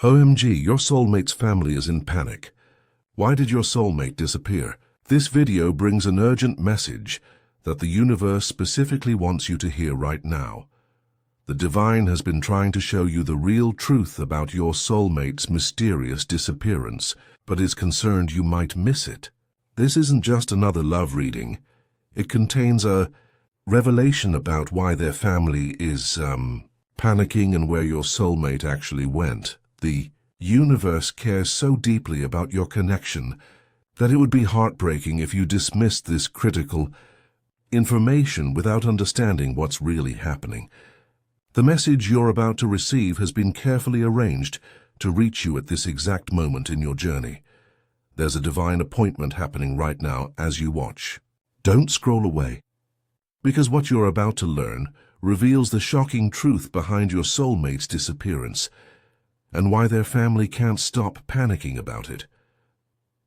OMG, your soulmate's family is in panic. Why did your soulmate disappear? This video brings an urgent message that the universe specifically wants you to hear right now. The divine has been trying to show you the real truth about your soulmate's mysterious disappearance, but is concerned you might miss it. This isn't just another love reading. It contains a revelation about why their family is, panicking and where your soulmate actually went. The universe cares so deeply about your connection that it would be heartbreaking if you dismissed this critical information without understanding what's really happening. The message you're about to receive has been carefully arranged to reach you at this exact moment in your journey. There's a divine appointment happening right now as you watch. Don't scroll away, because what you're about to learn reveals the shocking truth behind your soulmate's disappearance and why their family can't stop panicking about it.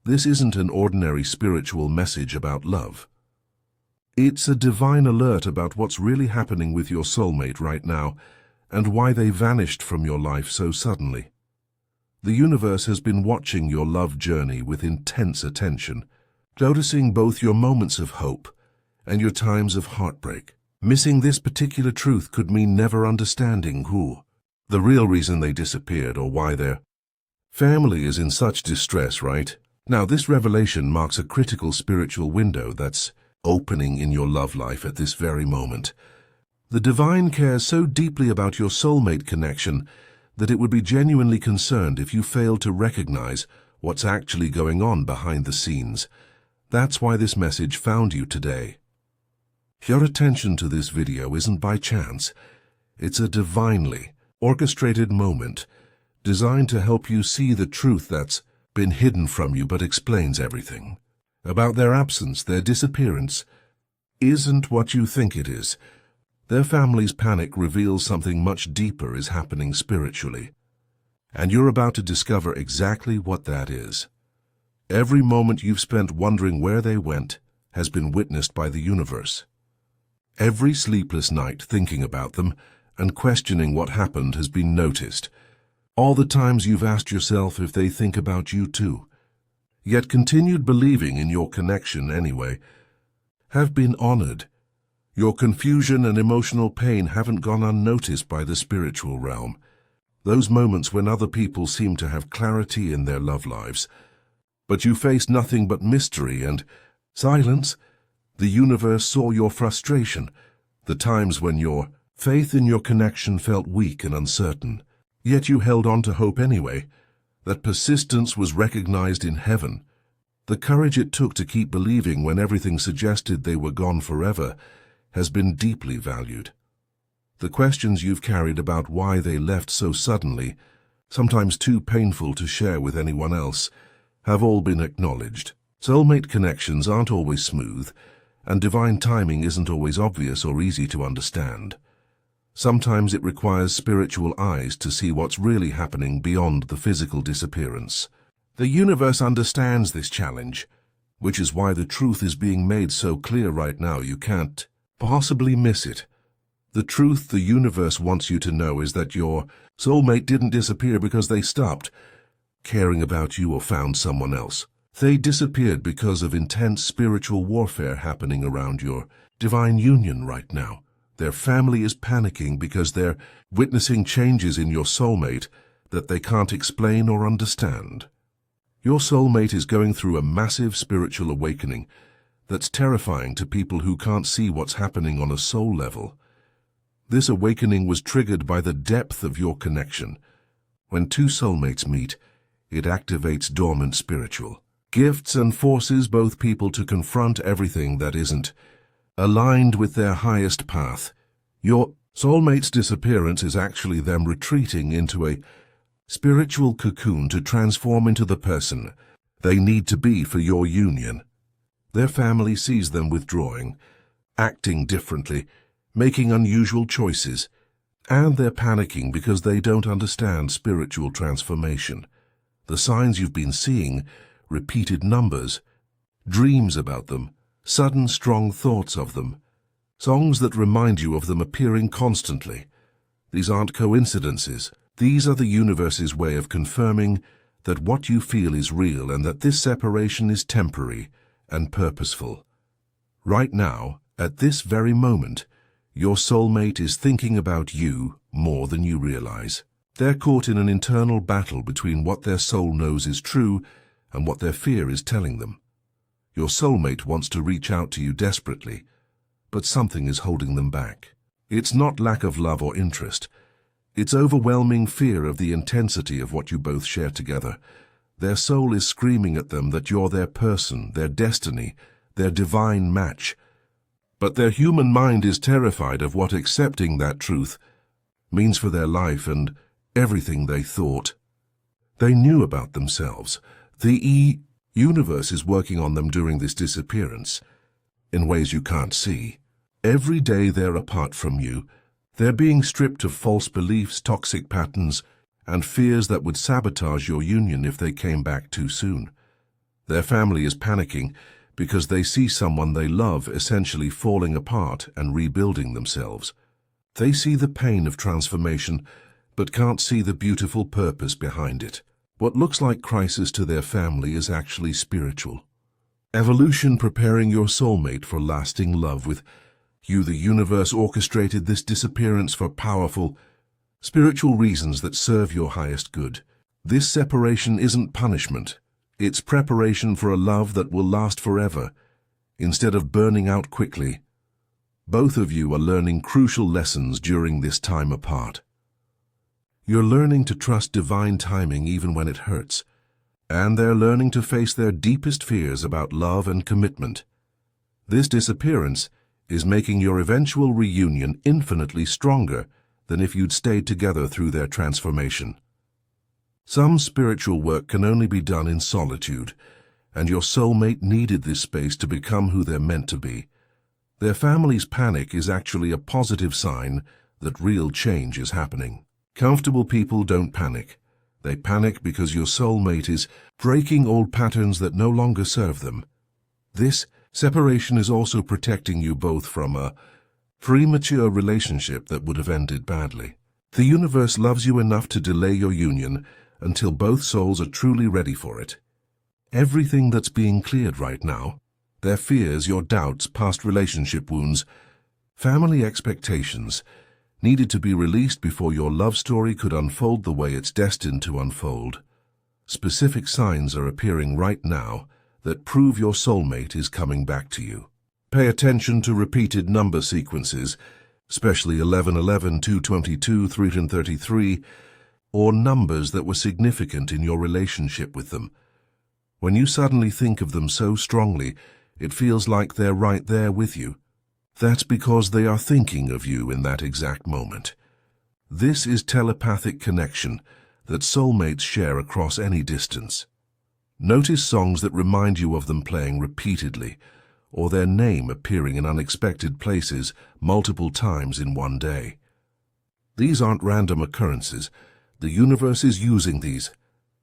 This isn't an ordinary spiritual message about love. It's a divine alert about what's really happening with your soulmate right now and why they vanished from your life so suddenly. The universe has been watching your love journey with intense attention, noticing both your moments of hope and your times of heartbreak. Missing this particular truth could mean never understanding the real reason they disappeared or why their family is in such distress, right? Now, this revelation marks a critical spiritual window that's opening in your love life at this very moment. The divine cares so deeply about your soulmate connection that it would be genuinely concerned if you failed to recognize what's actually going on behind the scenes. That's why this message found you today. Your attention to this video isn't by chance. It's a divinely orchestrated moment designed to help you see the truth that's been hidden from you but explains everything. About their absence, their disappearance, isn't what you think it is. Their family's panic reveals something much deeper is happening spiritually. And you're about to discover exactly what that is. Every moment you've spent wondering where they went has been witnessed by the universe. Every sleepless night thinking about them and questioning what happened has been noticed. All the times you've asked yourself if they think about you too, yet continued believing in your connection anyway, have been honored. Your confusion and emotional pain haven't gone unnoticed by the spiritual realm. Those moments when other people seem to have clarity in their love lives, but you faced nothing but mystery and silence. The universe saw your frustration, the times when your faith in your connection felt weak and uncertain, yet you held on to hope anyway. That persistence was recognized in heaven. The courage it took to keep believing when everything suggested they were gone forever has been deeply valued. The questions you've carried about why they left so suddenly, sometimes too painful to share with anyone else, have all been acknowledged. Soulmate connections aren't always smooth, and divine timing isn't always obvious or easy to understand. Sometimes it requires spiritual eyes to see what's really happening beyond the physical disappearance. The universe understands this challenge, which is why the truth is being made so clear right now you can't possibly miss it. The truth the universe wants you to know is that your soulmate didn't disappear because they stopped caring about you or found someone else. They disappeared because of intense spiritual warfare happening around your divine union right now. Their family is panicking because they're witnessing changes in your soulmate that they can't explain or understand. Your soulmate is going through a massive spiritual awakening that's terrifying to people who can't see what's happening on a soul level. This awakening was triggered by the depth of your connection. When two soulmates meet, it activates dormant spiritual gifts and forces both people to confront everything that isn't aligned with their highest path. Your soulmate's disappearance is actually them retreating into a spiritual cocoon to transform into the person they need to be for your union. Their family sees them withdrawing, acting differently, making unusual choices, and they're panicking because they don't understand spiritual transformation. The signs you've been seeing, repeated numbers, dreams about them, sudden strong thoughts of them, songs that remind you of them appearing constantly. These aren't coincidences. These are the universe's way of confirming that what you feel is real and that this separation is temporary and purposeful. Right now, at this very moment, your soulmate is thinking about you more than you realize. They're caught in an internal battle between what their soul knows is true and what their fear is telling them. Your soulmate wants to reach out to you desperately, but something is holding them back. It's not lack of love or interest. It's overwhelming fear of the intensity of what you both share together. Their soul is screaming at them that you're their person, their destiny, their divine match. But their human mind is terrified of what accepting that truth means for their life and everything they thought they knew about themselves. The universe is working on them during this disappearance in ways you can't see. Every day they're apart from you, they're being stripped of false beliefs, toxic patterns, and fears that would sabotage your union if they came back too soon. Their family is panicking because they see someone they love essentially falling apart and rebuilding themselves. They see the pain of transformation, but can't see the beautiful purpose behind it. What looks like crisis to their family is actually spiritual. Evolution preparing your soulmate for lasting love with you. The universe orchestrated this disappearance for powerful, spiritual reasons that serve your highest good. This separation isn't punishment. It's preparation for a love that will last forever, instead of burning out quickly. Both of you are learning crucial lessons during this time apart. You're learning to trust divine timing even when it hurts, and they're learning to face their deepest fears about love and commitment. This disappearance is making your eventual reunion infinitely stronger than if you'd stayed together through their transformation. Some spiritual work can only be done in solitude, and your soulmate needed this space to become who they're meant to be. Their family's panic is actually a positive sign that real change is happening. Comfortable people don't panic. They panic because your soulmate is breaking old patterns that no longer serve them. This separation is also protecting you both from a premature relationship that would have ended badly. The universe loves you enough to delay your union until both souls are truly ready for it. Everything that's being cleared right now, their fears, your doubts, past relationship wounds, family expectations, needed to be released before your love story could unfold the way it's destined to unfold. Specific signs are appearing right now that prove your soulmate is coming back to you. Pay attention to repeated number sequences, especially 1111, 222, 333, or numbers that were significant in your relationship with them. When you suddenly think of them so strongly, it feels like they're right there with you. That's because they are thinking of you in that exact moment. This is telepathic connection that soulmates share across any distance. Notice songs that remind you of them playing repeatedly, or their name appearing in unexpected places multiple times in one day. These aren't random occurrences. The universe is using these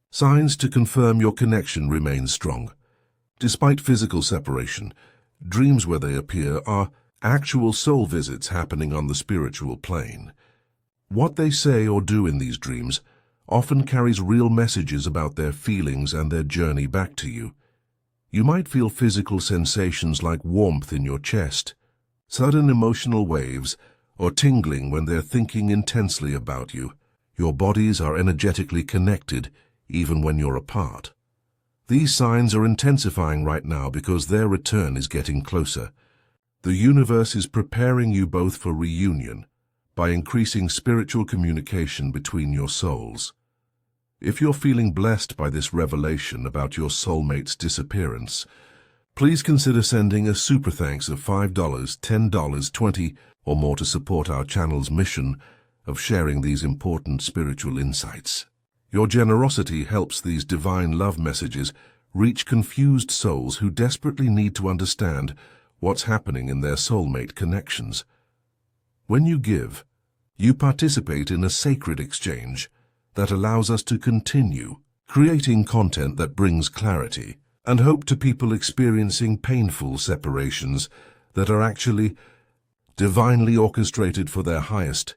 signs to confirm your connection remains strong. Despite physical separation, dreams where they appear are actual soul visits happening on the spiritual plane. What they say or do in these dreams often carries real messages about their feelings and their journey back to you. You might feel physical sensations like warmth in your chest, sudden emotional waves, or tingling when they're thinking intensely about you. Your bodies are energetically connected even when you're apart. These signs are intensifying right now because their return is getting closer. The universe is preparing you both for reunion by increasing spiritual communication between your souls. If you're feeling blessed by this revelation about your soulmate's disappearance, please consider sending a super thanks of $5, $10, $20, or more to support our channel's mission of sharing these important spiritual insights. Your generosity helps these divine love messages reach confused souls who desperately need to understand what's happening in their soulmate connections. When you give, you participate in a sacred exchange that allows us to continue creating content that brings clarity and hope to people experiencing painful separations that are actually divinely orchestrated for their highest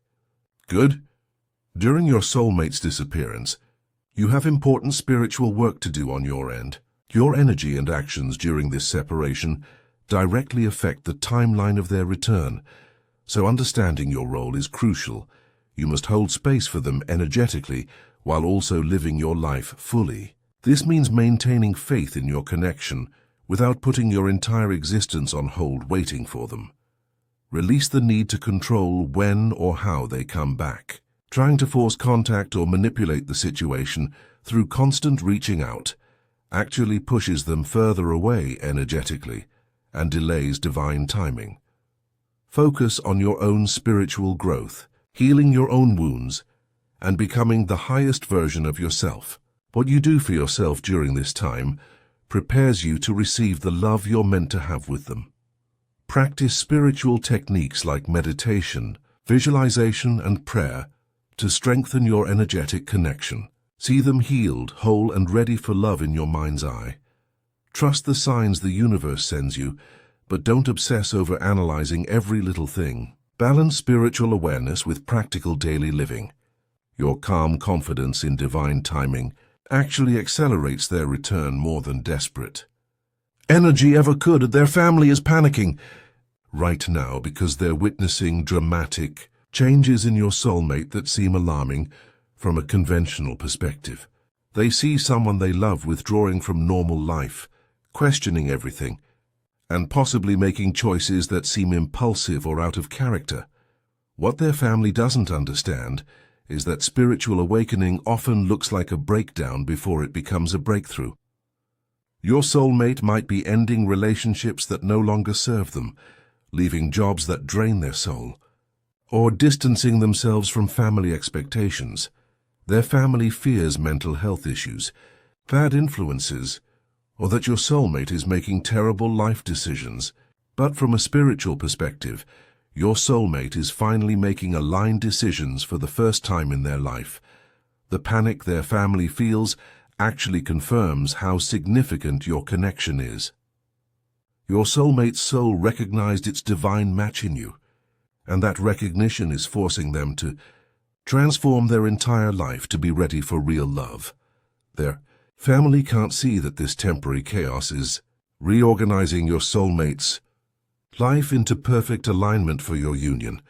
good. During your soulmate's disappearance, you have important spiritual work to do on your end. Your energy and actions during this separation directly affect the timeline of their return, so understanding your role is crucial. You must hold space for them energetically while also living your life fully. This means maintaining faith in your connection without putting your entire existence on hold waiting for them. Release the need to control when or how they come back. Trying to force contact or manipulate the situation through constant reaching out actually pushes them further away energetically and delays divine timing. Focus on your own spiritual growth, healing your own wounds, and becoming the highest version of yourself. What you do for yourself during this time prepares you to receive the love you're meant to have with them. Practice spiritual techniques like meditation, visualization, and prayer to strengthen your energetic connection. See them healed, whole, and ready for love in your mind's eye. Trust the signs the universe sends you, but don't obsess over analyzing every little thing. Balance spiritual awareness with practical daily living. Your calm confidence in divine timing actually accelerates their return more than desperate energy ever could. Their family is panicking right now because they're witnessing dramatic changes in your soulmate that seem alarming from a conventional perspective. They see someone they love withdrawing from normal life, questioning everything, and possibly making choices that seem impulsive or out of character. What their family doesn't understand is that spiritual awakening often looks like a breakdown before it becomes a breakthrough. Your soulmate might be ending relationships that no longer serve them, leaving jobs that drain their soul, or distancing themselves from family expectations. Their family fears mental health issues, bad influences, or that your soulmate is making terrible life decisions. But from a spiritual perspective, your soulmate is finally making aligned decisions for the first time in their life. The panic their family feels actually confirms how significant your connection is. Your soulmate's soul recognized its divine match in you, and that recognition is forcing them to transform their entire life to be ready for real love. Their family can't see that this temporary chaos is reorganizing your soulmate's life into perfect alignment for your union.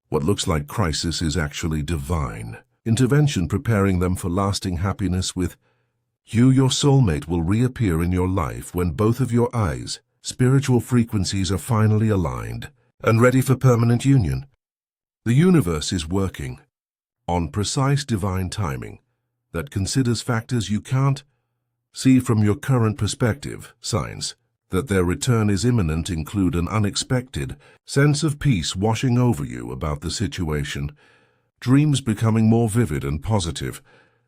What looks like crisis is actually divine intervention preparing them for lasting happiness with you. Your soulmate will reappear in your life when both of your eyes' spiritual frequencies are finally aligned and ready for permanent union. The universe is working on precise divine timing that considers factors you can't see from your current perspective. Signs that their return is imminent include an unexpected sense of peace washing over you about the situation, dreams becoming more vivid and positive,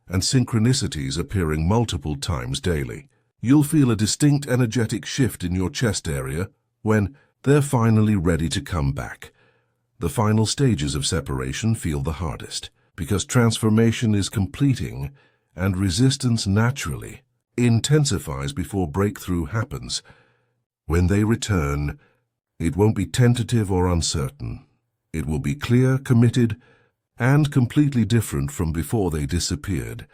and synchronicities appearing multiple times daily. You'll feel a distinct energetic shift in your chest area when they're finally ready to come back. The final stages of separation feel the hardest because transformation is completing and resistance naturally intensifies before breakthrough happens. When they return, it won't be tentative or uncertain. It will be clear, committed, and completely different from before they disappeared.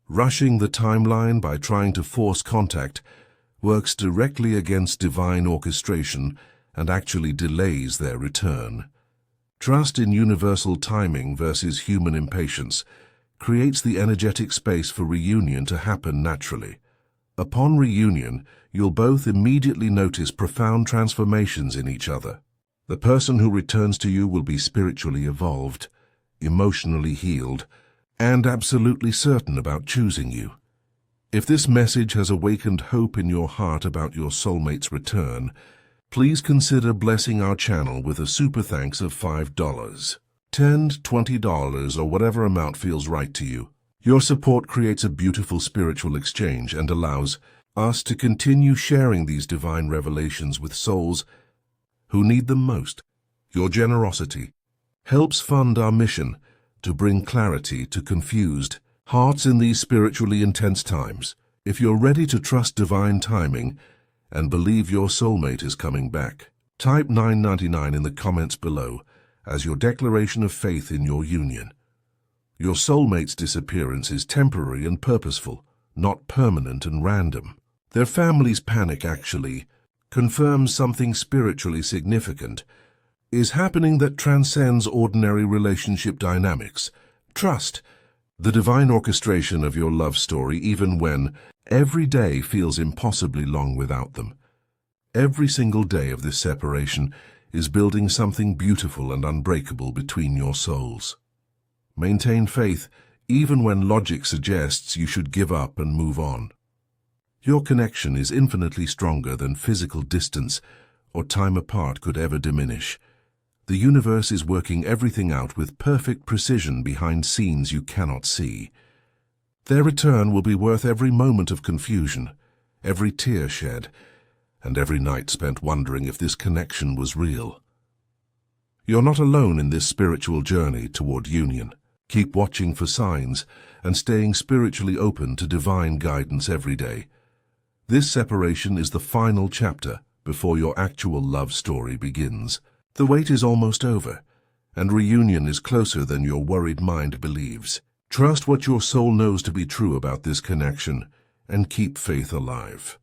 Rushing the timeline by trying to force contact works directly against divine orchestration and actually delays their return. Trust in universal timing versus human impatience creates the energetic space for reunion to happen naturally. Upon reunion, you'll both immediately notice profound transformations in each other. The person who returns to you will be spiritually evolved, emotionally healed, and absolutely certain about choosing you. If this message has awakened hope in your heart about your soulmate's return, please consider blessing our channel with a super thanks of $5, $10, $20, or whatever amount feels right to you. Your support creates a beautiful spiritual exchange and allows us to continue sharing these divine revelations with souls who need them most. Your generosity helps fund our mission to bring clarity to confused hearts in these spiritually intense times. If you're ready to trust divine timing and believe your soulmate is coming back, type $9.99 in the comments below as your declaration of faith in your union. Your soulmate's disappearance is temporary and purposeful, not permanent and random. Their family's panic actually confirms something spiritually significant is happening that transcends ordinary relationship dynamics. Trust the divine orchestration of your love story even when every day feels impossibly long without them. Every single day of this separation is building something beautiful and unbreakable between your souls. Maintain faith even when logic suggests you should give up and move on. Your connection is infinitely stronger than physical distance or time apart could ever diminish. The universe is working everything out with perfect precision behind scenes you cannot see. Their return will be worth every moment of confusion, every tear shed, and every night spent wondering if this connection was real. You're not alone in this spiritual journey toward union. Keep watching for signs and staying spiritually open to divine guidance every day. This separation is the final chapter before your actual love story begins. The wait is almost over, and reunion is closer than your worried mind believes. Trust what your soul knows to be true about this connection, and keep faith alive.